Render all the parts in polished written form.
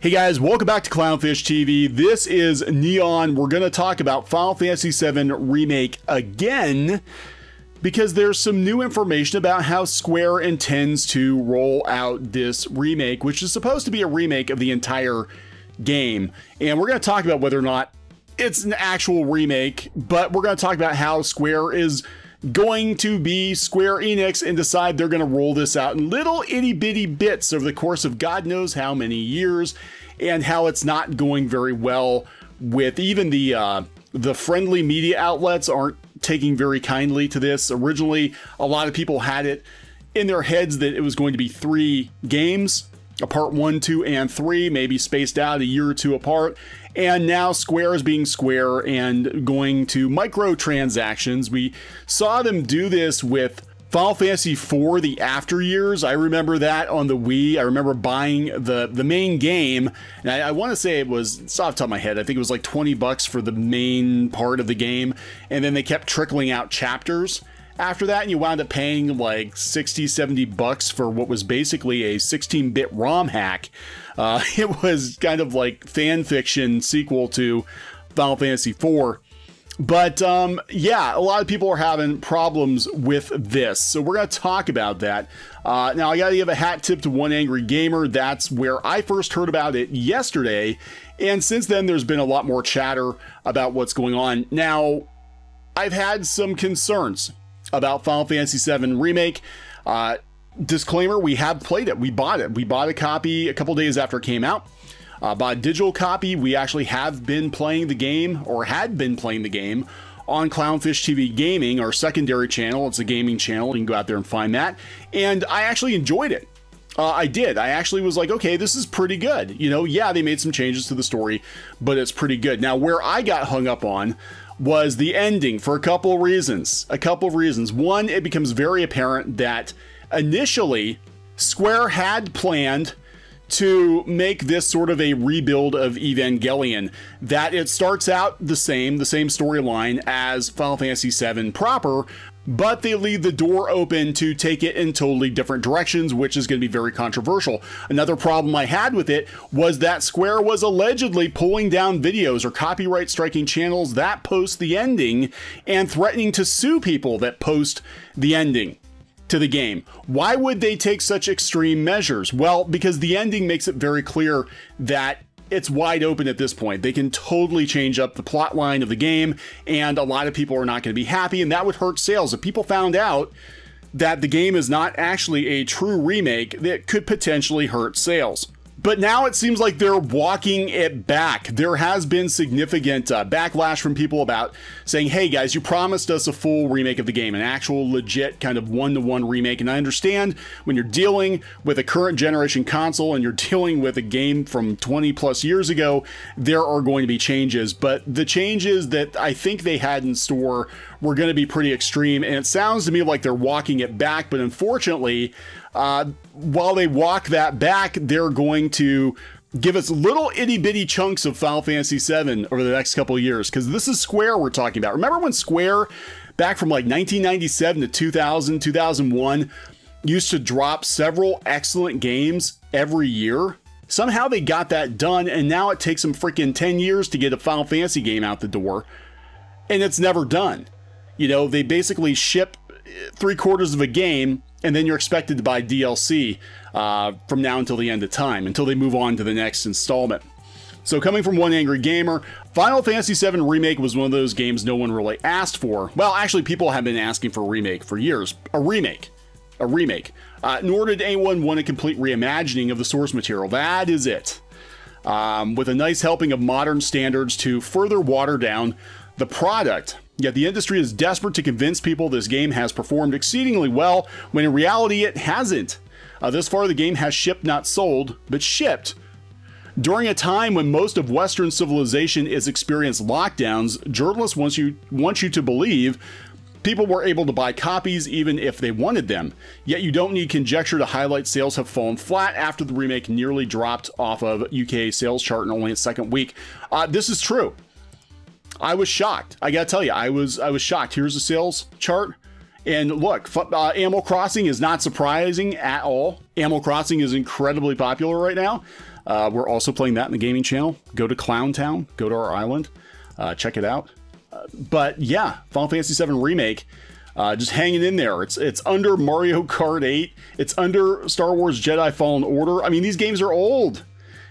Hey guys, welcome back to Clownfish TV. This is Neon. We're going to talk about Final Fantasy VII Remake again because there's some new information about how Square intends to roll out this remake, which is supposed to be a remake of the entire game. And we're going to talk about whether or not it's an actual remake, but we're going to talk about how Square is going to be Square Enix and decide they're going to roll this out in little itty bitty bits over the course of God knows how many years, and how it's not going very well with even the friendly media outlets aren't taking very kindly to this. Originally, a lot of people had it in their heads that it was going to be 3 games, a part 1, 2, and 3, maybe spaced out a year or 2 apart. And now Square is being Square and going to microtransactions. We saw them do this with Final Fantasy IV, the After Years. I remember that on the Wii. I remember buying the main game, and I want to say it was, it's off the top of my head, I think it was like 20 bucks for the main part of the game, and then they kept trickling out chapters after that, and you wound up paying like 60, 70 bucks for what was basically a 16-bit ROM hack. It was kind of like fan fiction sequel to Final Fantasy IV. But yeah, a lot of people are having problems with this, so we're going to talk about that. Now, I got to give a hat tip to One Angry Gamer. That's where I first heard about it yesterday, and since then there's been a lot more chatter about what's going on. Now, I've had some concerns about Final Fantasy VII Remake. Disclaimer, we have played it. We bought it. We bought a copy a couple days after it came out. Bought a digital copy. We actually have been playing the game, or had been playing the game, on Clownfish TV Gaming, our secondary channel. It's a gaming channel. You can go out there and find that. And I actually enjoyed it. I did. I actually was like, okay, this is pretty good. You know, yeah, they made some changes to the story, but it's pretty good. Now, where I got hung up on was the ending for a couple of reasons. One, it becomes very apparent that initially Square had planned to make this sort of a rebuild of Evangelion, that it starts out the same storyline as Final Fantasy VII proper, but they leave the door open to take it in totally different directions, which is going to be very controversial. Another problem I had with it was that Square was allegedly pulling down videos or copyright striking channels that post the ending and threatening to sue people that post the ending to the game. Why would they take such extreme measures? Well, because the ending makes it very clear that it's wide open at this point. They can totally change up the plot line of the game, and a lot of people are not going to be happy, and that would hurt sales. If people found out that the game is not actually a true remake, that could potentially hurt sales. But now it seems like they're walking it back. There has been significant backlash from people about saying, hey guys, you promised us a full remake of the game, an actual legit kind of one-to-one remake. And I understand when you're dealing with a current generation console and you're dealing with a game from 20 plus years ago, there are going to be changes. But the changes that I think they had in store were going to be pretty extreme. And it sounds to me like they're walking it back. But unfortunately, while they walk that back, they're going to give us little itty bitty chunks of Final Fantasy VII over the next couple of years, because this is Square we're talking about. Remember when Square, back from like 1997 to 2000, 2001, used to drop several excellent games every year? Somehow they got that done, and now it takes them freaking 10 years to get a Final Fantasy game out the door, and it's never done. You know, they basically ship 3/4 of a game, and then you're expected to buy DLC from now until the end of time, until they move on to the next installment. So coming from One Angry Gamer, Final Fantasy VII Remake was one of those games no one really asked for. Well, actually, people have been asking for a remake for years. A remake. Nor did anyone want a complete reimagining of the source material. That is it. With a nice helping of modern standards to further water down the product. Yet the industry is desperate to convince people this game has performed exceedingly well, when in reality it hasn't. This far, the game has shipped, not sold, but shipped. During a time when most of Western civilization is experiencing lockdowns, journalists want you to believe people were able to buy copies even if they wanted them. Yet you don't need conjecture to highlight sales have fallen flat after the remake nearly dropped off of UK sales chart in only its second week. This is true. I was shocked. I gotta tell you, I was shocked. Here's the sales chart. And look, Animal Crossing is not surprising at all. Animal Crossing is incredibly popular right now. We're also playing that in the gaming channel. Go to Clown Town, go to our island, check it out. But yeah, Final Fantasy VII Remake, just hanging in there. It's under Mario Kart 8. It's under Star Wars Jedi Fallen Order. I mean, these games are old.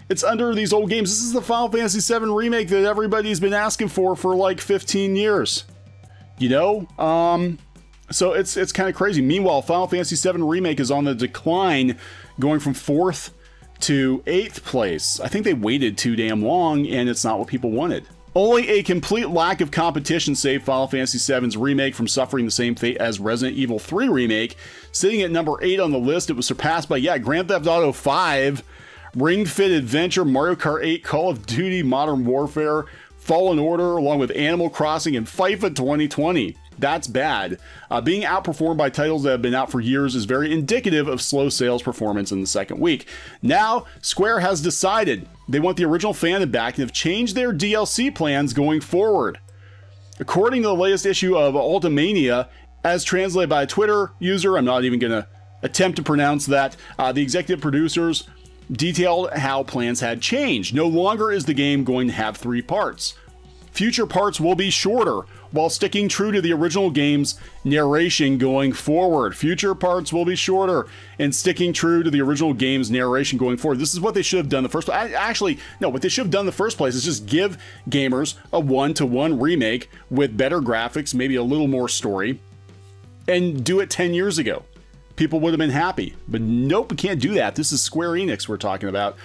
It's under these old games. This is the Final Fantasy VII Remake that everybody's been asking for like 15 years. You know? So it's kind of crazy. Meanwhile, Final Fantasy VII Remake is on the decline, going from 4th to 8th place. I think they waited too damn long, and it's not what people wanted. Only a complete lack of competition saved Final Fantasy VII's remake from suffering the same fate as Resident Evil 3 Remake. Sitting at number 8 on the list, it was surpassed by, yeah, Grand Theft Auto 5, Ring Fit Adventure, Mario Kart 8, Call of Duty Modern Warfare, Fallen Order, along with Animal Crossing and FIFA 2020. That's bad. Being outperformed by titles that have been out for years is very indicative of slow sales performance in the second week. Now, Square has decided they want the original fandom back and have changed their DLC plans going forward. According to the latest issue of Ultimania, as translated by a Twitter user, I'm not even going to attempt to pronounce that, the executive producers detailed how plans had changed. No longer is the game going to have 3 parts. Future parts will be shorter, while sticking true to the original game's narration going forward. Future parts will be shorter and sticking true to the original game's narration going forward. This is what they should have done the first place. Actually, no, what they should have done the first place is just give gamers a 1-to-1 remake with better graphics, maybe a little more story, and do it 10 years ago. People would have been happy. But nope, we can't do that. This is Square Enix we're talking about.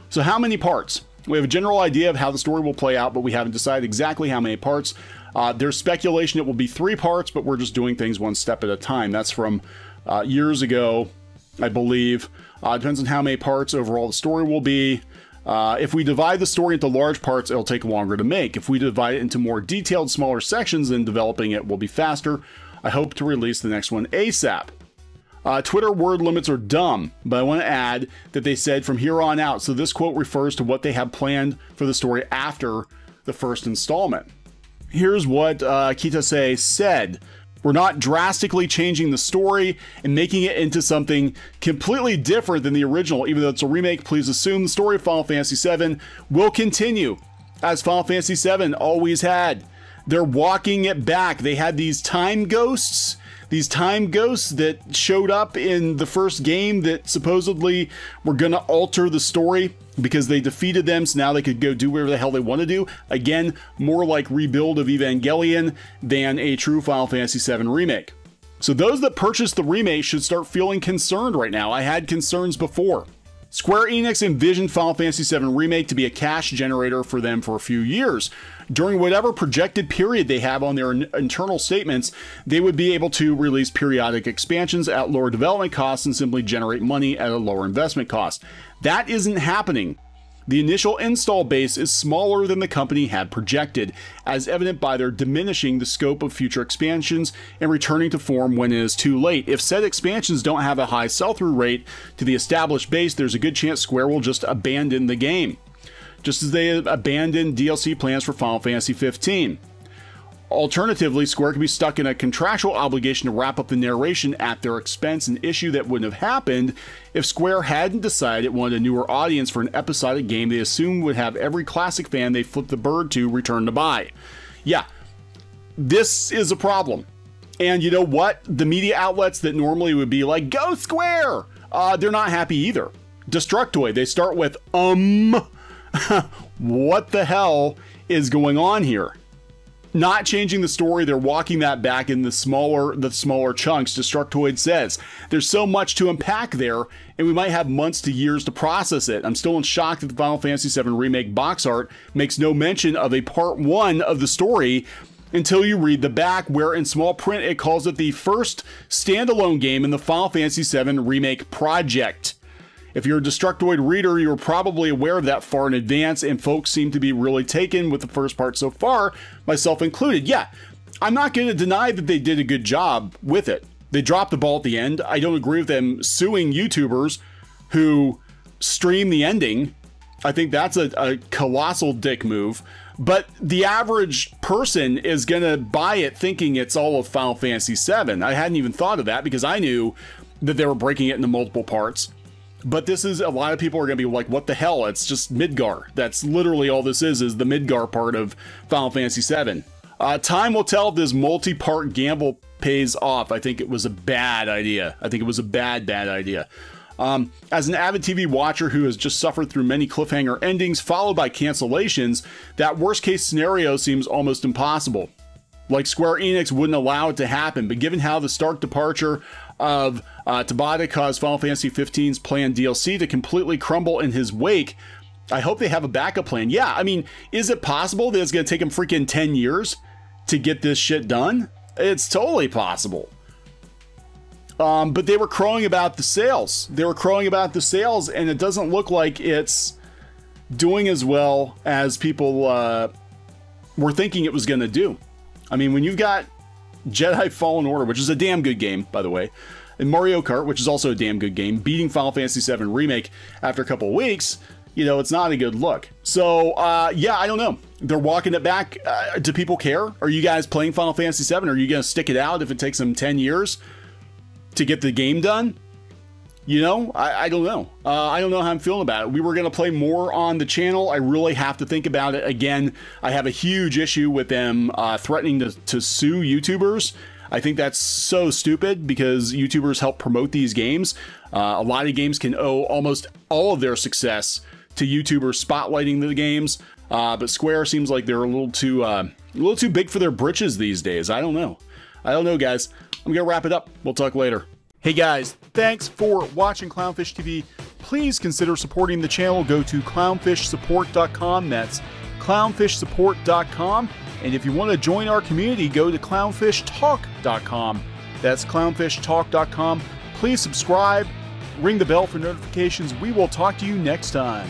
So how many parts? We have a general idea of how the story will play out, but we haven't decided exactly how many parts. There's speculation it will be 3 parts, but we're just doing things one step at a time. That's from years ago, I believe. Depends on how many parts overall the story will be. If we divide the story into large parts, it'll take longer to make. If we divide it into more detailed, smaller sections, then developing it will be faster. I hope to release the next one ASAP. Twitter word limits are dumb, but I want to add that they said from here on out, so this quote refers to what they have planned for the story after the first installment. Here's what Kitase said. We're not drastically changing the story and making it into something completely different than the original. Even though it's a remake, please assume the story of Final Fantasy VII will continue as Final Fantasy VII always had. They're walking it back. They had these time ghosts that showed up in the first game that supposedly were going to alter the story because they defeated them, so now they could go do whatever the hell they want to do. Again, more like Rebuild of Evangelion than a true Final Fantasy VII remake. So those that purchased the remake should start feeling concerned right now. I had concerns before. Square Enix envisioned Final Fantasy VII Remake to be a cash generator for them for a few years. During whatever projected period they have on their internal statements, they would be able to release periodic expansions at lower development costs and simply generate money at a lower investment cost. That isn't happening. The initial install base is smaller than the company had projected, as evident by their diminishing the scope of future expansions and returning to form when it is too late. If said expansions don't have a high sell-through rate to the established base, there's a good chance Square will just abandon the game, just as they abandoned DLC plans for Final Fantasy XV. Alternatively, Square could be stuck in a contractual obligation to wrap up the narration at their expense, an issue that wouldn't have happened if Square hadn't decided it wanted a newer audience for an episodic game they assumed would have every classic fan they flipped the bird to return to buy. Yeah, this is a problem. And you know what? The media outlets that normally would be like, go Square! They're not happy either. Destructoid, they start with, what the hell is going on here? Not changing the story, they're walking that back in the smaller chunks. Destructoid says there's so much to unpack there, and we might have months to years to process it. I'm still in shock that the Final Fantasy VII Remake box art makes no mention of a part 1 of the story until you read the back, where in small print it calls it the first standalone game in the Final Fantasy VII Remake project. If you're a Destructoid reader, you're probably aware of that far in advance, and folks seem to be really taken with the first part so far, myself included. Yeah, I'm not going to deny that they did a good job with it. They dropped the ball at the end. I don't agree with them suing YouTubers who stream the ending. I think that's a colossal dick move. But the average person is going to buy it thinking it's all of Final Fantasy VII. I hadn't even thought of that because I knew that they were breaking it into multiple parts. But this is, a lot of people are going to be like, what the hell? It's just Midgar. That's literally all this is the Midgar part of Final Fantasy VII. Time will tell if this multi-part gamble pays off. I think it was a bad idea. I think it was a bad idea. As an avid TV watcher who has just suffered through many cliffhanger endings followed by cancellations, that worst case scenario seems almost impossible. Like Square Enix wouldn't allow it to happen, but given how the stark departure of Tabata caused Final Fantasy XV's planned DLC to completely crumble in his wake, I hope they have a backup plan. Yeah, I mean, is it possible that it's going to take them freaking 10 years to get this shit done? It's totally possible. But they were crowing about the sales. They were crowing about the sales, and it doesn't look like it's doing as well as people were thinking it was going to do. I mean, when you've got Jedi Fallen Order, which is a damn good game, by the way, and Mario Kart, which is also a damn good game, beating Final Fantasy VII Remake after a couple of weeks, you know, it's not a good look. So, yeah, I don't know. They're walking it back. Do people care? Are you guys playing Final Fantasy VII? Are you going to stick it out if it takes them 10 years to get the game done? You know, I don't know. I don't know how I'm feeling about it. We were going to play more on the channel. I really have to think about it. Again, I have a huge issue with them threatening to sue YouTubers. I think that's so stupid because YouTubers help promote these games. A lot of games can owe almost all of their success to YouTubers spotlighting the games. But Square seems like they're a little too big for their britches these days. I don't know. I don't know, guys. I'm going to wrap it up. We'll talk later. Hey guys, thanks for watching Clownfish TV. Please consider supporting the channel. Go to clownfishsupport.com. That's clownfishsupport.com. And if you want to join our community, go to clownfishtalk.com. That's clownfishtalk.com. Please subscribe, ring the bell for notifications. We will talk to you next time.